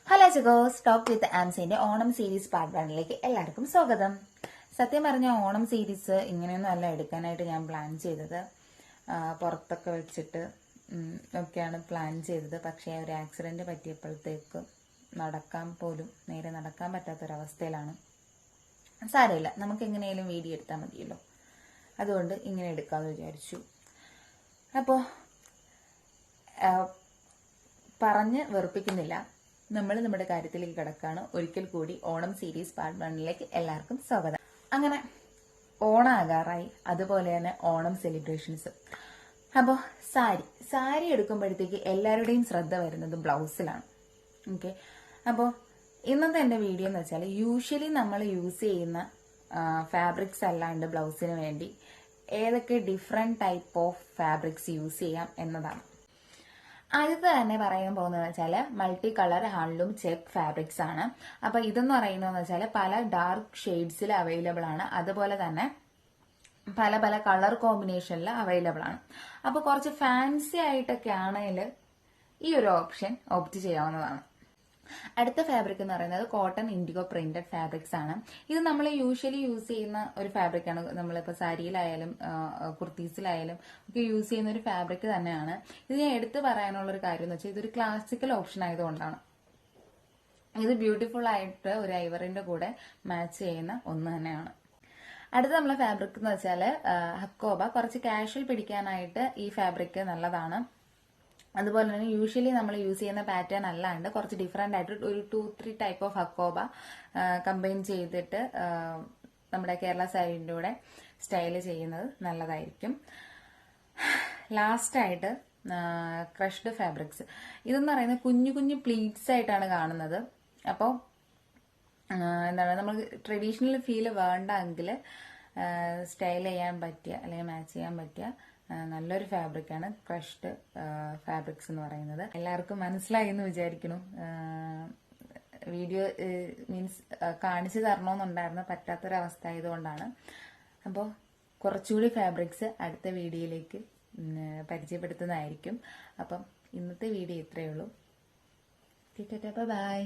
Hello Chugos talk with ആംസിന്റെ Onam series part 1ലേക്ക് എല്ലാവർക്കും സ്വാഗതം. സത്യം പറഞ്ഞ ഓണം സീരീസ് ഇങ്ങനെയൊന്നും അല്ല എടുക്കാനായിട്ട് ഞാൻ പ്ലാൻ ചെയ്തത്. പുറത്തൊക്കെ വെച്ചിട്ട് ഒക്കെയാണ് പ്ലാൻ ചെയ്തത്. പക്ഷേ ഒരു ആക്സിഡന്റ് പറ്റിയപ്പോഴത്തേക്ക് നേരെ നടക്കാൻ പറ്റാത്തൊരവസ്ഥയിലാണ്. സാരമില്ല, നമുക്ക് എങ്ങനെയാലും വീഡിയോ എടുത്താൽ മതിയല്ലോ, അതുകൊണ്ട് ഇങ്ങനെ എടുക്കാമെന്ന് വിചാരിച്ചു. അപ്പോൾ പറഞ്ഞ് വെറുപ്പിക്കുന്നില്ല, നമ്മൾ നമ്മുടെ കാര്യത്തിലേക്ക് കിടക്കാണ്. ഒരിക്കൽ കൂടി ഓണം സീരീസ് പാർട്ട് 1ലേക്ക് എല്ലാവർക്കും സ്വാഗതം. അങ്ങനെ ഓണം ആകാറായി, അതുപോലെ തന്നെ ഓണം സെലിബ്രേഷൻസ്. അപ്പോൾ സാരി എടുക്കുമ്പോഴത്തേക്ക് എല്ലാവരുടെയും ശ്രദ്ധ വരുന്നത് ബ്ലൗസിലാണ്. ഓക്കെ, അപ്പോൾ ഇന്നത്തെ എൻ്റെ വീഡിയോ എന്ന് വെച്ചാൽ യൂഷ്വലി നമ്മൾ യൂസ് ചെയ്യുന്ന ഫാബ്രിക്സ് അല്ലാണ്ട് ബ്ലൗസിന് വേണ്ടി ഏതൊക്കെ different type of fabrics use ചെയ്യാം എന്നതാണ്. ആദ്യത്തെ തന്നെ പറയാൻ പോകുന്നത് വെച്ചാൽ multi colour handloom check fabrics ആണ്. അപ്പൊ ഇതെന്ന് പറയുന്നതെന്ന് വെച്ചാൽ പല ഡാർക്ക് ഷെയ്ഡ്സിൽ അവൈലബിൾ ആണ്, അതുപോലെ തന്നെ പല പല കളർ കോമ്പിനേഷനിൽ അവൈലബിൾ ആണ്. അപ്പൊ കുറച്ച് ഫാൻസി ആയിട്ടൊക്കെ ആണെങ്കിൽ ഈ ഒരു ഓപ്ഷൻ ഓപ്റ്റ് ചെയ്യാവുന്നതാണ്. അടുത്ത ഫാബ്രിക് എന്ന് പറയുന്നത് കോട്ടൺ ഇൻഡിഗോ പ്രിന്റഡ് ഫാബ്രിക്സ് ആണ്. ഇത് നമ്മൾ യൂഷ്വലി യൂസ് ചെയ്യുന്ന ഒരു ഫാബ്രിക് ആണ്. നമ്മളിപ്പോൾ സാരിയിലായാലും കുർത്തീസിലായാലും ഒക്കെ യൂസ് ചെയ്യുന്ന ഒരു ഫാബ്രിക് തന്നെയാണ്. ഇത് ഞാൻ എടുത്തു പറയാനുള്ള ഒരു കാര്യം എന്ന് വെച്ചാൽ ഇതൊരു ക്ലാസിക്കൽ ഓപ്ഷൻ ആയതുകൊണ്ടാണ്. ഇത് ബ്യൂട്ടിഫുൾ ആയിട്ട് ഒരു ഐവറിന്റെ കൂടെ മാച്ച് ചെയ്യുന്ന ഒന്ന് തന്നെയാണ്. അടുത്ത നമ്മളെ ഫാബ്രിക് എന്ന് വെച്ചാൽ ഹക്കോബ. കുറച്ച് കാഷ്വൽ പിടിക്കാനായിട്ട് ഈ ഫാബ്രിക് നല്ലതാണ്. അതുപോലെ തന്നെ യൂഷ്വലി നമ്മൾ യൂസ് ചെയ്യുന്ന പാറ്റേൺ അല്ലാണ്ട് കുറച്ച് ഡിഫറെന്റ് ആയിട്ട് ഒരു 2-3 ടൈപ്പ് ഓഫ് ഹക്കോബ കമ്പൈൻ ചെയ്തിട്ട് നമ്മുടെ കേരള സാരിയുടെ കൂടെ സ്റ്റൈല് ചെയ്യുന്നത് നല്ലതായിരിക്കും. ലാസ്റ്റ് ആയിട്ട് ക്രഷ്ഡ് ഫാബ്രിക്സ്. ഇതെന്ന് പറയുന്നത് കുഞ്ഞു കുഞ്ഞു പ്ലീറ്റ്സ് ആയിട്ടാണ് കാണുന്നത്. അപ്പോൾ എന്താണ്, നമ്മൾ ട്രഡീഷണൽ ഫീൽ വേണ്ടെങ്കിൽ സ്റ്റൈൽ ചെയ്യാൻ പറ്റിയ അല്ലെങ്കിൽ മാച്ച് ചെയ്യാൻ പറ്റിയ നല്ലൊരു ഫാബ്രിക്കാണ് ക്രഷ്ഡ് ഫാബ്രിക്സ് എന്ന് പറയുന്നത്. എല്ലാവർക്കും മനസ്സിലായി എന്ന് വിചാരിക്കുന്നു. വീഡിയോ മീൻസ് കാണിച്ചു തരണമെന്നുണ്ടായിരുന്നു, പറ്റാത്തൊരവസ്ഥ ആയതുകൊണ്ടാണ്. അപ്പോൾ കുറച്ചുകൂടി ഫാബ്രിക്സ് അടുത്ത വീഡിയോയിലേക്ക് പരിചയപ്പെടുത്തുന്നതായിരിക്കും. അപ്പം ഇന്നത്തെ വീഡിയോ ഇത്രയേ ഉള്ളൂ. ബൈ.